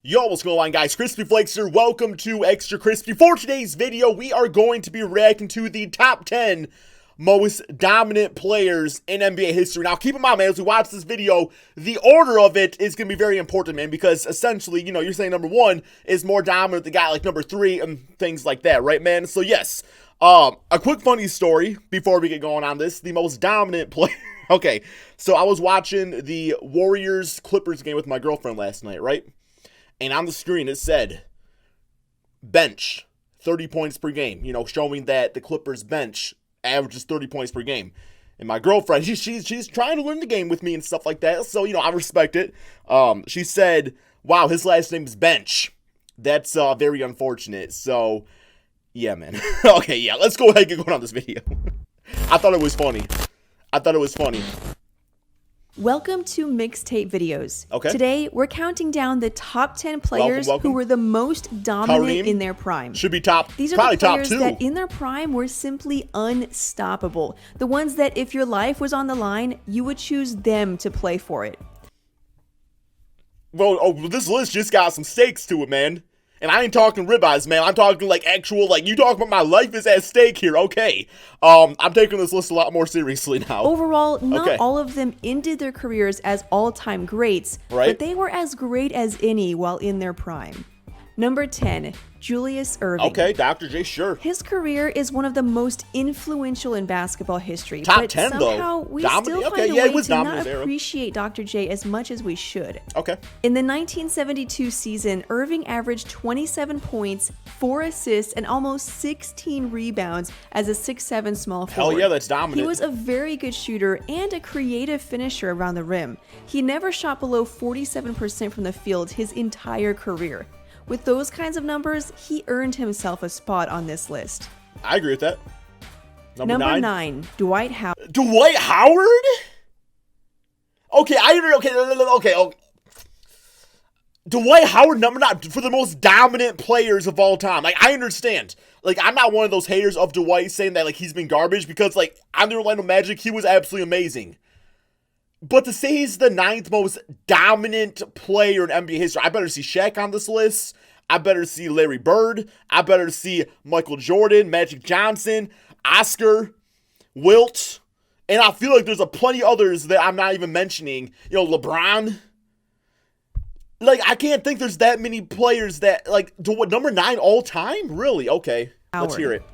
Yo, what's going on, guys? Crispy Flakes here. Welcome to Extra Crispy. For today's video, we are going to be reacting to the top 10 most dominant players in NBA history. Now, keep in mind, man, as we watch this video, the order of it is going to be very important, man, because essentially, you know, you're saying number 1 is more dominant than the guy like number 3 and things like that, right, man? So, yes, a quick funny story before we get going on this. The most dominant player. Okay, so I was watching the Warriors-Clippers game with my girlfriend last night, right? And on the screen, it said, bench, 30 points per game, you know, showing that the Clippers bench averages 30 points per game. And my girlfriend, she's trying to learn the game with me and stuff like that, so, you know, I respect it. She said, wow, his last name is Bench. That's very unfortunate. So, yeah, man. Okay, yeah, let's go ahead and get going on this video. I thought it was funny. Welcome to Mixtape Videos. Okay. Today, we're counting down the top 10 players who were the most dominant in their prime. Should be top, These are probably the players top 2. that in their prime were simply unstoppable. The ones that if your life was on the line, you would choose them to play for it. Well, this list just got some stakes to it, man. And I ain't talking ribeyes, man. I'm talking like actual, like, you talking about my life is at stake here. Okay. I'm taking this list a lot more seriously now. Overall, not all of them ended their careers as all-time greats, but they were as great as any while in their prime. Number 10, Julius Erving. Okay, Dr. J, sure. His career is one of the most influential in basketball history. Top but 10, somehow though. we still find a way to not appreciate Dr. J as much as we should. Okay. In the 1972 season, Erving averaged 27 points, 4 assists, and almost 16 rebounds as a 6'7" small forward. Hell yeah, that's dominant. He was a very good shooter and a creative finisher around the rim. He never shot below 47% from the field his entire career. With those kinds of numbers, he earned himself a spot on this list. I agree with that. Number 9, Dwight Howard. Dwight Howard? Okay, okay. Dwight Howard, number 9, for the most dominant players of all time. Like, I understand. Like, I'm not one of those haters of Dwight saying that, like, he's been garbage, because, like, on the Orlando Magic, he was absolutely amazing. But to say he's the 9th most dominant player in NBA history, I better see Shaq on this list. I better see Larry Bird. I better see Michael Jordan, Magic Johnson, Oscar, Wilt. And I feel like there's a plenty others that I'm not even mentioning. You know, LeBron. Like, I can't think there's that many players that, like, number 9 all time? Really? Okay, let's hear it.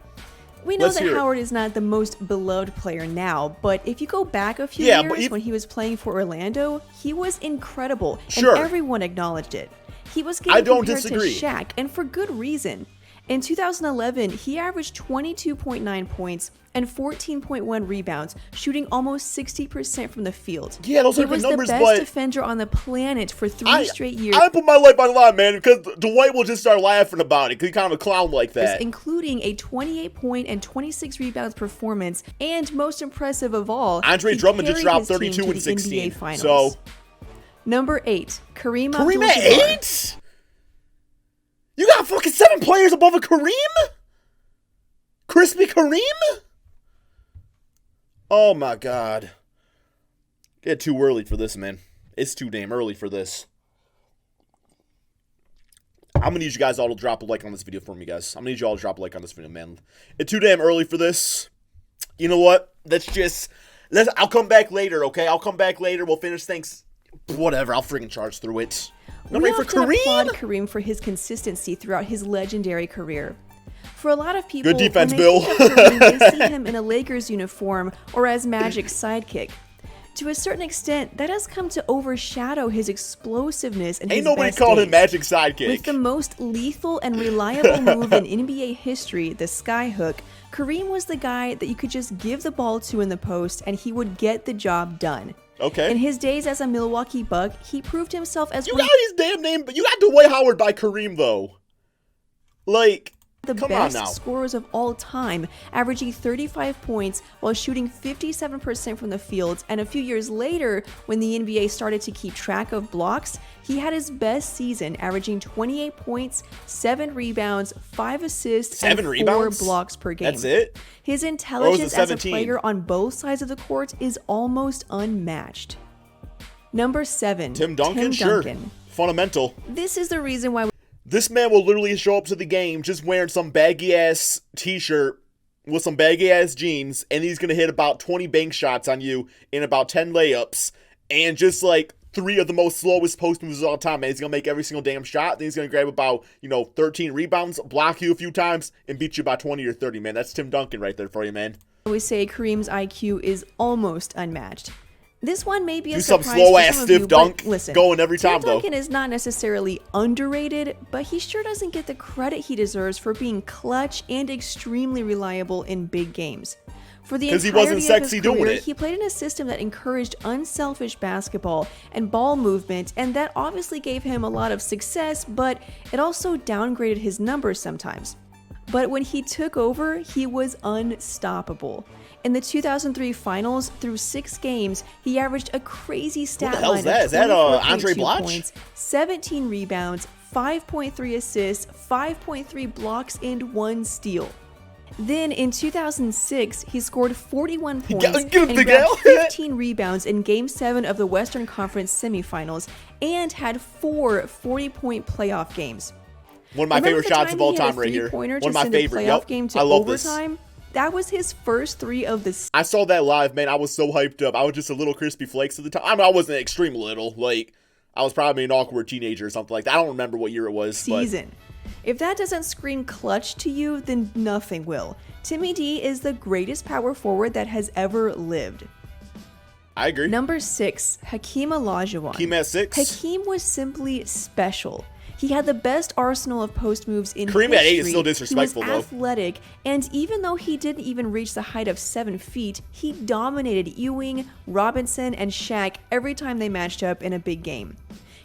We know that Howard is not the most beloved player now, but if you go back a few years when he was playing for Orlando, he was incredible, and everyone acknowledged it. He was getting compared to Shaq, and for good reason. In 2011, he averaged 22.9 points and 14.1 rebounds, shooting almost 60% from the field. Yeah, those are good numbers, but he was the best defender on the planet for 3 straight years. I put my life on the line, man, because Dwight will just start laughing about it, because he's kind of a clown like that. Including a 28-point and 26 rebounds performance, and most impressive of all, Andre Drummond just dropped 32 and 16. So, number 8, Kareem Abdul-Jabbar. Kareem at 8? You got fucking 7 players above a Kareem? Crispy Kareem? Oh my god. Get too early for this, man. It's too damn early for this. I'm gonna need you guys all to drop a like on this video for me, guys. I'm gonna need you all to drop a like on this video, man. It's too damn early for this. You know what? I'll come back later, okay? I'll come back later. We'll finish things. Whatever. I'll freaking charge through it. We often applaud Kareem for his consistency throughout his legendary career. For a lot of people, good defense, when they Bill. think of Kareem, they see him in a Lakers uniform or as Magic's sidekick. To a certain extent, that has come to overshadow his explosiveness and his best days. Ain't nobody called him Magic sidekick. With the most lethal and reliable move in NBA history, the skyhook, Kareem was the guy that you could just give the ball to in the post and he would get the job done. Okay. In his days as a Milwaukee Buck, he proved himself as You got his damn name, but you got Dwight Howard by Kareem, though. Like, the best scorers of all time, averaging 35 points while shooting 57% from the field. And a few years later, when the NBA started to keep track of blocks, he had his best season, averaging 28 points, 7 rebounds, 5 assists, and 4 blocks per game. That's it? His intelligence as a player on both sides of the court is almost unmatched. Number 7, Tim Duncan. Fundamental. This is the reason why. This man will literally show up to the game just wearing some baggy-ass t-shirt with some baggy-ass jeans, and he's going to hit about 20 bank shots on you in about 10 layups, and just like 3 of the most slowest post moves of all time, man. He's going to make every single damn shot. Then he's going to grab about, 13 rebounds, block you a few times, and beat you by 20 or 30, man. That's Tim Duncan right there for you, man. We say Kareem's IQ is almost unmatched. This one may be a some surprise slow ass for some stiff of you, dunk listen, going every time Tim Duncan is not necessarily underrated, but he sure doesn't get the credit he deserves for being clutch and extremely reliable in big games. For the entirety he wasn't of sexy his doing career, it. he played in a system that encouraged unselfish basketball and ball movement, and that obviously gave him a lot of success, but it also downgraded his numbers sometimes. But when he took over, he was unstoppable. In the 2003 finals, through 6 games, he averaged a crazy stat line of 24.2 points, 17 rebounds, 5.3 assists, 5.3 blocks, and 1 steal. Then in 2006, he scored 41 points and grabbed 15 rebounds in Game 7 of the Western Conference semifinals and had 4 40-point playoff games. One of my favorite shots of all time right here. One of my favorite. Yep, game to I love overtime. this. That was his first 3 of the. I saw that live, man. I was so hyped up. I was just a little crispy flakes at the time. I mean, I wasn't extreme little. Like, I was probably an awkward teenager or something like that. I don't remember what year it was. Season. If that doesn't scream clutch to you, then nothing will. Timmy D is the greatest power forward that has ever lived. I agree. Number 6, Hakeem Olajuwon. Hakeem at 6. Hakeem was simply special. He had the best arsenal of post moves in Kareem history. at 8 is still disrespectful, he was athletic, and even though he didn't even reach the height of 7 feet, he dominated Ewing, Robinson, and Shaq every time they matched up in a big game.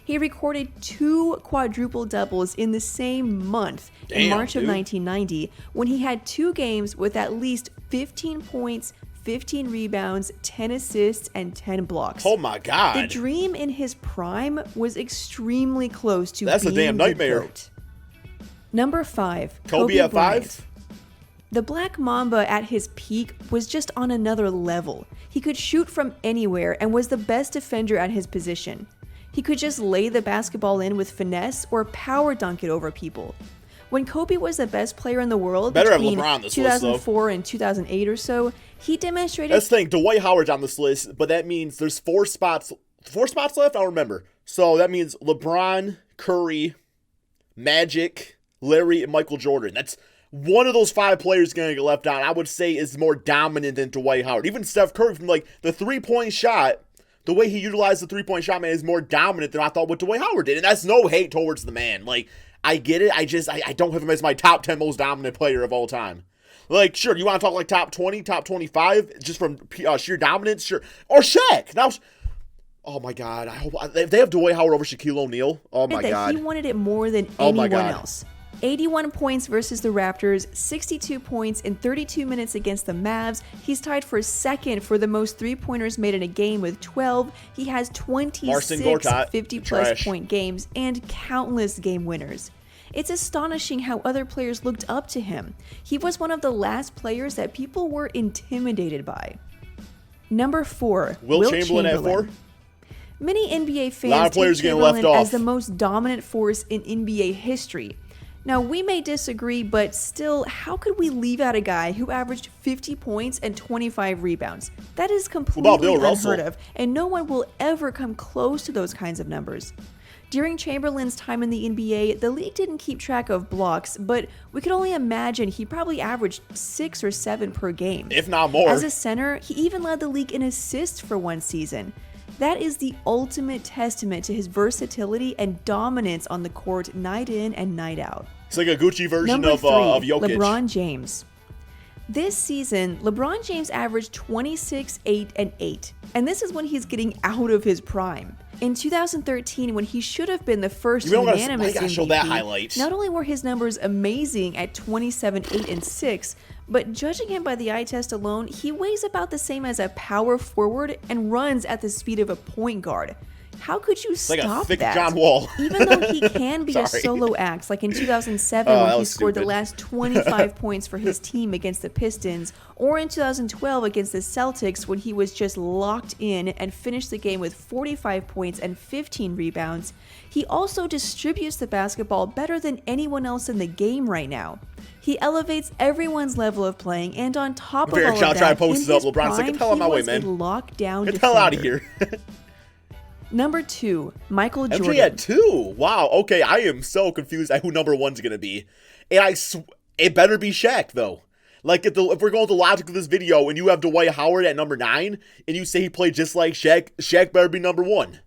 He recorded 2 quadruple doubles in the same month in March of 1990, when he had 2 games with at least 15 points, 15 rebounds, 10 assists, and 10 blocks. Oh my God. The dream in his prime was extremely close to That's being a damn nightmare. the GOAT. Number 5, Kobe at Bryant. 5? The Black Mamba at his peak was just on another level. He could shoot from anywhere and was the best defender at his position. He could just lay the basketball in with finesse or power dunk it over people. When Kobe was the best player in the world between 2004 and 2008 or so, he demonstrated... Let's think, Dwight Howard's on this list, but that means there's 4 spots left? I don't remember. So that means LeBron, Curry, Magic, Larry, and Michael Jordan. That's one of those 5 players going to get left out. I would say is more dominant than Dwight Howard. Even Steph Curry, from like the 3-point shot, the way he utilized the 3-point shot, man, is more dominant than I thought what Dwight Howard did. And that's no hate towards the man. Like, I get it. I don't have him as my top 10 most dominant player of all time. Like, sure, you want to talk like top 20, top 25, just from sheer dominance? Sure. Or Shaq. Now, oh my God. I hope if they have Dwight Howard over Shaquille O'Neal. Oh my God. He wanted it more than anyone else. 81 points versus the Raptors, 62 points in 32 minutes against the Mavs. He's tied for second for the most 3-pointers made in a game with 12. He has 26 50-plus point games and countless game winners. It's astonishing how other players looked up to him. He was one of the last players that people were intimidated by. Number 4, Wilt Chamberlain at 4. Many NBA fans take Chamberlain as the most dominant force in NBA history. Now, we may disagree, but still, how could we leave out a guy who averaged 50 points and 25 rebounds? That is completely unheard of, and no one will ever come close to those kinds of numbers. During Chamberlain's time in the NBA, the league didn't keep track of blocks, but we could only imagine he probably averaged 6 or 7 per game. If not more. As a center, he even led the league in assists for one season. That is the ultimate testament to his versatility and dominance on the court night in and night out. It's like a Gucci version Number 3, of Jokic. LeBron James. This season, LeBron James averaged 26, 8, and 8. And this is when he's getting out of his prime. In 2013, when he should have been the first unanimous MVP, not only were his numbers amazing at 27, 8, and 6, but judging him by the eye test alone, he weighs about the same as a power forward and runs at the speed of a point guard. How could you stop like a thick that? John Wall. Even though he can be a solo act, like in 2007 when he scored the last 25 points for his team against the Pistons, or in 2012 against the Celtics when he was just locked in and finished the game with 45 points and 15 rebounds, he also distributes the basketball better than anyone else in the game right now. He elevates everyone's level of playing, and on top of all of that, try to post in up. his LeBron's like, prime, get the hell out of my way, man. He was a lockdown defender. Get the hell out of here. Number 2, Michael Jordan. MJ had 2. Wow. Okay, I am so confused at who number 1's gonna be, and it better be Shaq though. Like if we're going with the logic of this video, and you have Dwight Howard at number 9, and you say he played just like Shaq, Shaq better be number 1.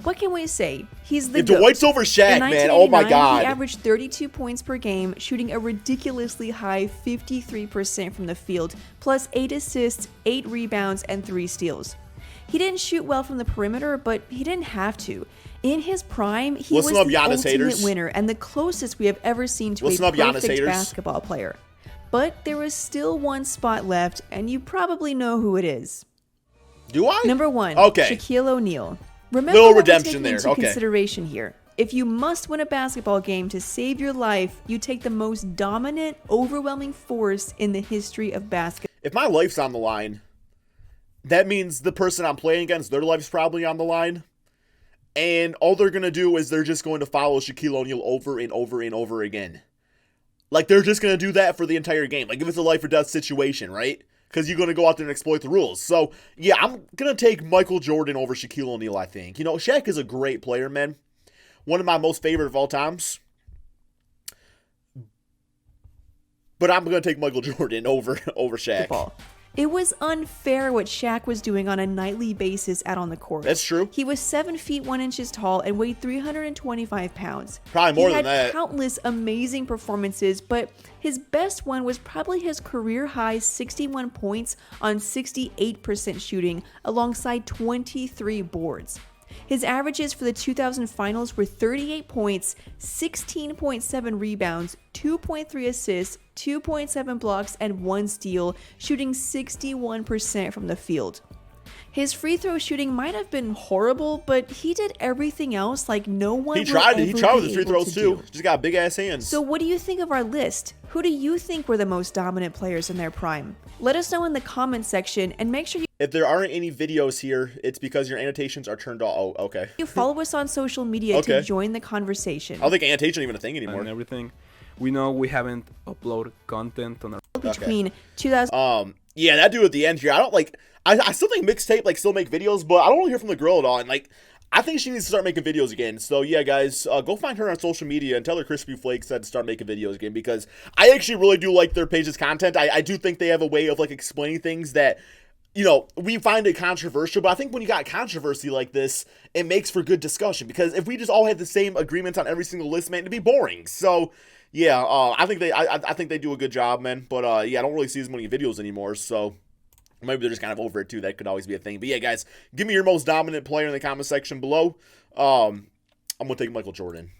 What can we say? He's the if Dwight's over Shaq, man, oh my God. He averaged 32 points per game, shooting a ridiculously high 53% from the field, plus 8 assists, 8 rebounds, and 3 steals. He didn't shoot well from the perimeter, but he didn't have to. In his prime, he was the ultimate winner and the closest we have ever seen to a perfect basketball player. But there is still one spot left, and you probably know who it is. Do I? Number 1, okay. Shaquille O'Neal. Remember little what redemption we're taking there. into consideration here. If you must win a basketball game to save your life, you take the most dominant, overwhelming force in the history of basketball. If my life's on the line, that means the person I'm playing against, their life's probably on the line. And all they're going to do is they're just going to follow Shaquille O'Neal over and over and over again. Like, they're just going to do that for the entire game. Like, if it's a life or death situation, right? Because you're going to go out there and exploit the rules. So, yeah, I'm going to take Michael Jordan over Shaquille O'Neal, I think. You know, Shaq is a great player, man. One of my most favorite of all times. But I'm going to take Michael Jordan over Shaq. It was unfair what Shaq was doing on a nightly basis out on the court. That's true. He was 7 feet 1 inches tall and weighed 325 pounds. Probably more than that. He had countless amazing performances, but his best one was probably his career-high 61 points on 68% shooting alongside 23 boards. His averages for the 2000 finals were 38 points, 16.7 rebounds, 2.3 assists, 2.7 blocks, and 1 steal, shooting 61% from the field. His free throw shooting might have been horrible, but he did everything else like no one He tried with his free throws too. Just got big ass hands. So what do you think of our list? Who do you think were the most dominant players in their prime? Let us know in the comment section, and make sure you... If there aren't any videos here, it's because your annotations are turned off. Oh, okay. You follow us on social media to join the conversation. I don't think annotation is even a thing anymore. And everything. We know we haven't uploaded content on our... Between 2000... Yeah, that dude at the end here, I don't like... I still think Mixtape, like, still make videos, but I don't really hear from the girl at all. And, like, I think she needs to start making videos again. So, yeah, guys, go find her on social media and tell her Crispy Flakes said to start making videos again, because I actually really do like their page's content. I do think they have a way of, like, explaining things that, you know, we find it controversial, but I think when you got controversy like this, it makes for good discussion, because if we just all had the same agreements on every single list, man, it'd be boring. So, yeah, I think they do a good job, man. But, yeah, I don't really see as many videos anymore, so... Maybe they're just kind of over it, too. That could always be a thing. But, yeah, guys, give me your most dominant player in the comment section below. I'm going to take Michael Jordan.